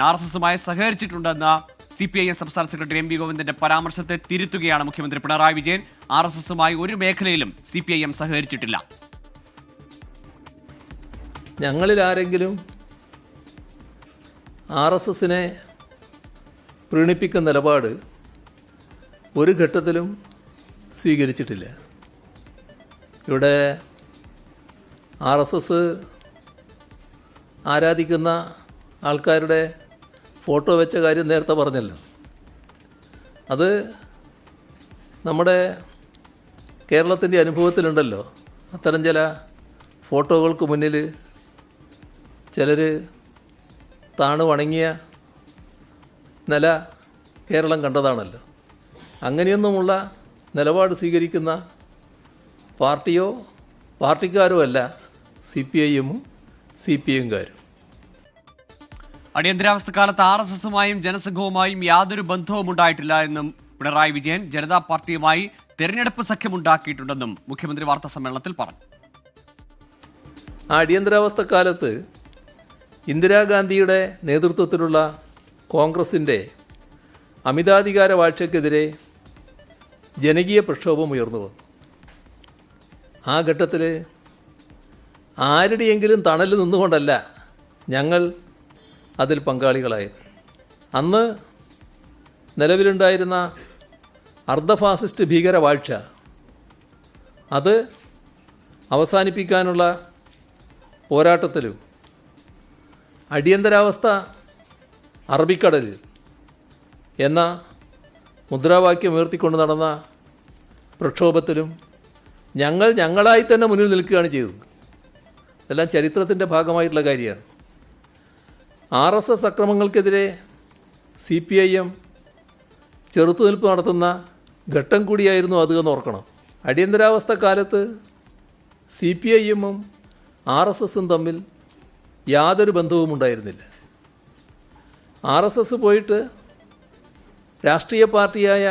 RSSുമായി സഹകരിച്ചിട്ടുണ്ടെന്ന CPIM സംസ്ഥാന secretary MV ഗോവിന്ദന്റെ പരാമർശത്തെ തിരുത്തുകയാണ് മുഖ്യമന്ത്രി പിണറായി വിജയൻ. RSSുമായി ഒരു മേഖലയിലും CPIM സഹകരിച്ചിട്ടില്ല. ഞങ്ങളിൽ ആരെങ്കിലും RSSനെ പ്രീണിപ്പിക്കുന്ന നിലപാട് ഒരു ഘട്ടത്തിലും സ്വീകരിച്ചിട്ടില്ല. ഇവിടെ RSS ആരാധിക്കുന്ന ആൾക്കാരുടെ ഫോട്ടോ വെച്ച കാര്യം നേരത്തെ പറഞ്ഞല്ലോ. അത് നമ്മുടെ കേരളത്തിൻ്റെ അനുഭവത്തിലുണ്ടല്ലോ. അത്തരം ചില ഫോട്ടോകൾക്ക് മുന്നിൽ ചിലർ താണു വണങ്ങിയ നില കേരളം കണ്ടതാണല്ലോ. അങ്ങനെയൊന്നുമുള്ള നിലപാട് സ്വീകരിക്കുന്ന പാർട്ടിയോ പാർട്ടിക്കാരോ അല്ല CPIM-ഉം CPM-കാരും. അടിയന്തരാവസ്ഥ കാലത്ത് RSSുമായും ജനസംഘവുമായും യാതൊരു ബന്ധവും ഉണ്ടായിട്ടില്ല എന്നും പിണറായി വിജയൻ ജനതാ പാർട്ടിയുമായി തെരഞ്ഞെടുപ്പ് സഖ്യമുണ്ടാക്കിയിട്ടുണ്ടെന്നും മുഖ്യമന്ത്രി വാർത്താ സമ്മേളനത്തിൽ പറഞ്ഞു. ആ അടിയന്തരാവസ്ഥ കാലത്ത് ഇന്ദിരാഗാന്ധിയുടെ നേതൃത്വത്തിലുള്ള കോൺഗ്രസിൻ്റെ അമിതാധികാര വാഴ്ചയ്ക്കെതിരെ ജനകീയ പ്രക്ഷോഭം ഉയർന്നു വന്നു. ആ ഘട്ടത്തിൽ ആരുടെയെങ്കിലും തണൽ നിന്നുകൊണ്ടല്ല ഞങ്ങൾ അതിൽ പങ്കാളികളായത്. അന്ന് നിലവിലുണ്ടായിരുന്ന അർദ്ധഫാസിസ്റ്റ് ഭീകരവാഴ്ച അത് അവസാനിപ്പിക്കാനുള്ള പോരാട്ടത്തിലും അടിയന്തരാവസ്ഥ അറബിക്കടലിൽ എന്ന മുദ്രാവാക്യം ഉയർത്തിക്കൊണ്ട് നടന്ന പ്രക്ഷോഭത്തിലും ഞങ്ങൾ ഞങ്ങളായി തന്നെ മുന്നിൽ നിൽക്കുകയാണ് ചെയ്തത്. ഇതെല്ലാം ചരിത്രത്തിൻ്റെ ഭാഗമായിട്ടുള്ള കാര്യമാണ്. RSS അക്രമങ്ങൾക്കെതിരെ CPIM ചെറുത്തുനിൽപ്പ് നടത്തുന്ന ഘട്ടം കൂടിയായിരുന്നു അത് എന്ന് ഓർക്കണം. അടിയന്തരാവസ്ഥ കാലത്ത് CPIM-ഉം RSS-ഉം തമ്മിൽ യാതൊരു ബന്ധവും ഉണ്ടായിരുന്നില്ല. RSS പോയിട്ട് രാഷ്ട്രീയ പാർട്ടിയായ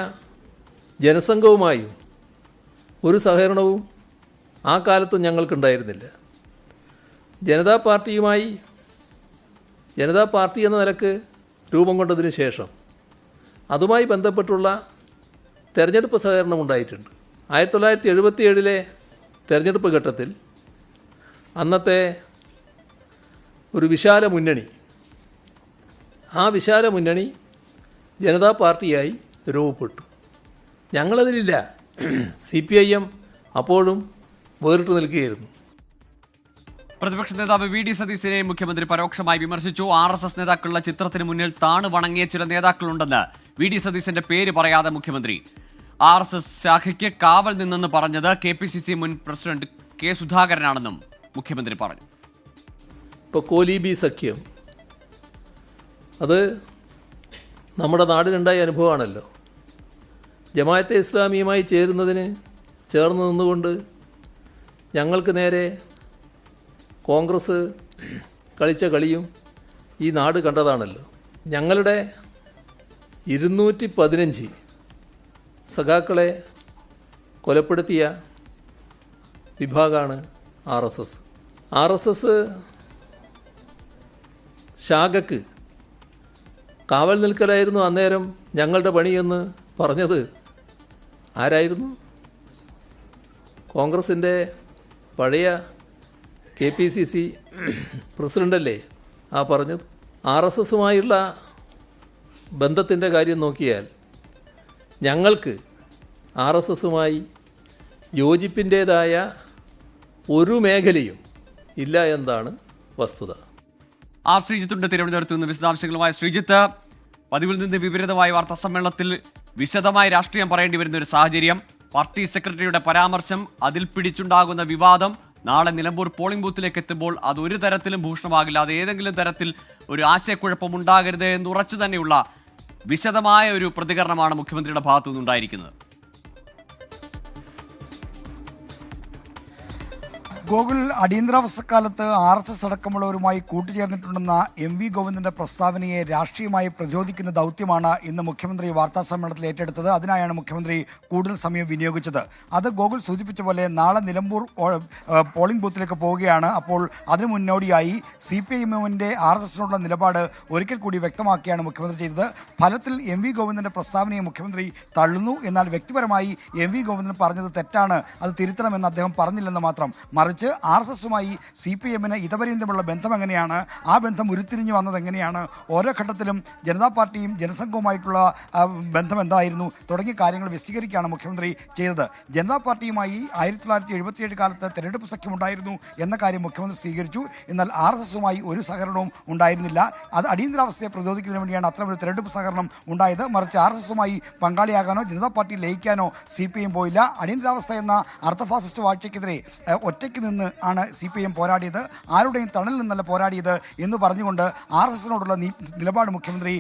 ജനസംഘവുമായും ഒരു സഹകരണവും ആ കാലത്ത് ഞങ്ങൾക്കുണ്ടായിരുന്നില്ല. ജനതാ പാർട്ടി എന്ന നിലക്ക് രൂപം കൊണ്ടതിന് ശേഷം അതുമായി ബന്ധപ്പെട്ടുള്ള തെരഞ്ഞെടുപ്പ് സഹകരണം ഉണ്ടായിട്ടുണ്ട്. 1977 തെരഞ്ഞെടുപ്പ് ഘട്ടത്തിൽ അന്നത്തെ ഒരു വിശാല മുന്നണി, ആ വിശാല മുന്നണി ജനതാ പാർട്ടിയായി രൂപപ്പെട്ടു. ഞങ്ങളതിലില്ല. CPIM അപ്പോഴും വേറിട്ട് നിൽക്കുകയായിരുന്നു. പ്രതിപക്ഷ നേതാവ് VD സതീശനെ മുഖ്യമന്ത്രി പരോക്ഷമായി വിമർശിച്ചു. RSS നേതാക്കളുടെ ചിത്രത്തിന് മുന്നിൽ താണു വണങ്ങിയ ചില നേതാക്കളുണ്ടെന്ന് VD സതീശന്റെ പേര് പറയാതെ മുഖ്യമന്ത്രി. RSS ശാഖയ്ക്ക് കാവൽ നിന്നെന്ന് പറഞ്ഞത് KPCC മുൻ പ്രസിഡന്റ് K സുധാകരനാണെന്നും മുഖ്യമന്ത്രി പറഞ്ഞു. ഇപ്പോൾ കോലീബി സഖ്യം അത് നമ്മുടെ നാടിനുണ്ടായ അനുഭവമാണല്ലോ. ജമാഅത്തെ ഇസ്ലാമിയുമായി ചേർന്ന് നിന്നുകൊണ്ട് ഞങ്ങൾക്ക് നേരെ കോൺഗ്രസ് കളിച്ച കളിയും ഈ നാട് കണ്ടതാണല്ലോ. ഞങ്ങളുടെ 215 സഖാക്കളെ കൊലപ്പെടുത്തിയ വിഭാഗമാണ് RSS. RSS ശാഖക്ക് കാവൽ നിൽക്കലായിരുന്നു അന്നേരം ഞങ്ങളുടെ പണിയെന്ന് പറഞ്ഞത് ആരായിരുന്നു? കോൺഗ്രസിൻ്റെ പഴയ KPCC പ്രസിഡൻ്റല്ലേ ആ പറഞ്ഞത്. RSSുമായുള്ള ബന്ധത്തിൻ്റെ കാര്യം നോക്കിയാൽ ഞങ്ങൾക്ക് RSSുമായി യോജിപ്പിൻ്റേതായ ഒരു മേഖലയും ഇല്ല എന്നതാണ് വസ്തുത. ശ്രീജിത്തുണ്ട് തിരുവനന്തപുരത്ത് നിന്ന് വിശദാംശങ്ങളുമായി. ശ്രീജിത്ത്, പതിവിൽ നിന്ന് വിപരീതമായ വാർത്താ സമ്മേളനത്തിൽ വിശദമായി രാഷ്ട്രീയം പറയേണ്ടി വരുന്ന ഒരു സാഹചര്യം, പാർട്ടി സെക്രട്ടറിയുടെ പരാമർശം, അതിൽ പിടിച്ചുണ്ടാകുന്ന വിവാദം, നാളെ നിലമ്പൂർ പോളിംഗ് ബൂത്തിലേക്ക് എത്തുമ്പോൾ അത് ഒരു തരത്തിലും ഭൂഷണമാകില്ല, അത് ഏതെങ്കിലും തരത്തിൽ ഒരു ആശയക്കുഴപ്പം ഉണ്ടാകരുത് എന്ന് ഉറച്ചു തന്നെയുള്ള വിശദമായ ഒരു പ്രതികരണമാണ് മുഖ്യമന്ത്രിയുടെ ഭാഗത്തു നിന്നുണ്ടായിരിക്കുന്നത്. ഗോകുൽ അടിയന്തരാവസ്ഥക്കാലത്ത് RSS അടക്കമുള്ളവരുമായി കൂട്ടുചേർന്നിട്ടുണ്ടെന്ന MV ഗോവിന്ദന്റെ പ്രസ്താവനയെ രാഷ്ട്രീയമായി പ്രതിരോധിക്കുന്ന ദൗത്യമാണ് ഇന്ന് മുഖ്യമന്ത്രി വാർത്താ സമ്മേളനത്തിൽ ഏറ്റെടുത്തത്. അതിനായാണ് മുഖ്യമന്ത്രി കൂടുതൽ സമയം വിനിയോഗിച്ചത്. അത് ഗോകുൽ സൂചിപ്പിച്ച പോലെ നാളെ നിലമ്പൂർ പോളിംഗ് ബൂത്തിലേക്ക് പോവുകയാണ്. അപ്പോൾ അതിനു മുന്നോടിയായി CPIM-ന്റെ RSSനോടുള്ള നിലപാട് ഒരിക്കൽ കൂടി വ്യക്തമാക്കിയാണ് മുഖ്യമന്ത്രി ചെയ്തത്. ഫലത്തിൽ MV ഗോവിന്ദന്റെ പ്രസ്താവനയെ മുഖ്യമന്ത്രി തള്ളുന്നു. എന്നാൽ വ്യക്തിപരമായി MV ഗോവിന്ദൻ പറഞ്ഞത് തെറ്റാണ്, അത് തിരുത്തണമെന്ന് അദ്ദേഹം പറഞ്ഞില്ലെന്ന് മാത്രം. മറിച്ച് RSSുമായി CPIM-ന് ഇതപര്യന്തമുള്ള ബന്ധം എങ്ങനെയാണ്, ആ ബന്ധം ഉരുത്തിരിഞ്ഞു വന്നത് എങ്ങനെയാണ്, ഓരോ ഘട്ടത്തിലും ജനതാ പാർട്ടിയും ജനസംഘവുമായിട്ടുള്ള ബന്ധം എന്തായിരുന്നു തുടങ്ങിയ കാര്യങ്ങൾ വിശദീകരിക്കുകയാണ് മുഖ്യമന്ത്രി ചെയ്തത്. ജനതാ പാർട്ടിയുമായി 1977 കാലത്ത് തെരഞ്ഞെടുപ്പ് സഖ്യമുണ്ടായിരുന്നു എന്ന കാര്യം മുഖ്യമന്ത്രി സ്വീകരിച്ചു. എന്നാൽ RSSുമായി ഒരു സഹകരണവും ഉണ്ടായിരുന്നില്ല. അത് അടിയന്തരാവസ്ഥയെ പ്രതിരോധിക്കുന്നതിന് വേണ്ടിയാണ് അത്തരമൊരു തെരഞ്ഞെടുപ്പ് സഹകരണം ഉണ്ടായത്. മറിച്ച് RSSുമായി പങ്കാളിയാകാനോ ജനതാ പാർട്ടിയിൽ ലയിക്കാനോ CPIM പോയില്ല. അടിയന്തരാവസ്ഥ എന്ന അർദ്ധഫാസിസ്റ്റ് വാഴ്ചയ്ക്കെതിരെ ഒറ്റയ്ക്ക് നിന്ന് ആണ് CPIM പോരാടിയത്, ആരുടെയും തണലിൽ നിന്നല്ല പോരാടിയത് എന്ന് പറഞ്ഞുകൊണ്ട് RSSനോടുള്ള നിലപാട് മുഖ്യമന്ത്രി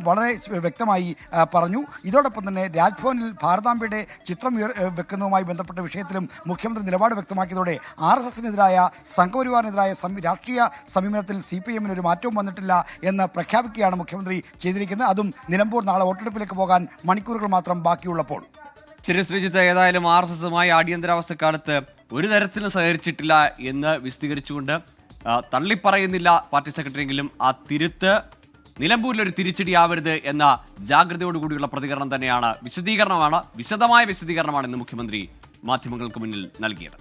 വളരെ വ്യക്തമായി പറഞ്ഞു. ഇതോടൊപ്പം തന്നെ രാജ്ഭവനിൽ ഭാരതാംബയുടെ ചിത്രം വെക്കുന്നതുമായി ബന്ധപ്പെട്ട വിഷയത്തിലും മുഖ്യമന്ത്രി നിലപാട് വ്യക്തമാക്കിയതോടെ RSSനെതിരായ സംഘപരിവാറിനെതിരായ രാഷ്ട്രീയ സമീപനത്തിൽ CPIM-ന് ഒരു മാറ്റവും വന്നിട്ടില്ല എന്ന് പ്രഖ്യാപിക്കുകയാണ് മുഖ്യമന്ത്രി ചെയ്തിരിക്കുന്നത്. അതും നിലമ്പൂർ നാളെ വോട്ടെടുപ്പിലേക്ക് പോകാൻ മണിക്കൂറുകൾ മാത്രം ബാക്കിയുള്ളപ്പോൾ. ശരി ശ്രീജിത്ത്, ഏതായാലും RSSുമായി അടിയന്തരാവസ്ഥക്കാലത്ത് ഒരു തരത്തിലും സഹകരിച്ചിട്ടില്ല എന്ന് വിശദീകരിച്ചുകൊണ്ട് തള്ളിപ്പറയുന്നില്ല പാർട്ടി സെക്രട്ടറിയെങ്കിലും ആ തിരുത്ത് നിലമ്പൂരിലൊരു തിരിച്ചടിയാവരുത് എന്ന ജാഗ്രതയോടുകൂടിയുള്ള പ്രതികരണം തന്നെയാണ്, വിശദമായ വിശദീകരണമാണ് ഇന്ന് മുഖ്യമന്ത്രി മാധ്യമങ്ങൾക്ക് മുന്നിൽ നൽകിയത്.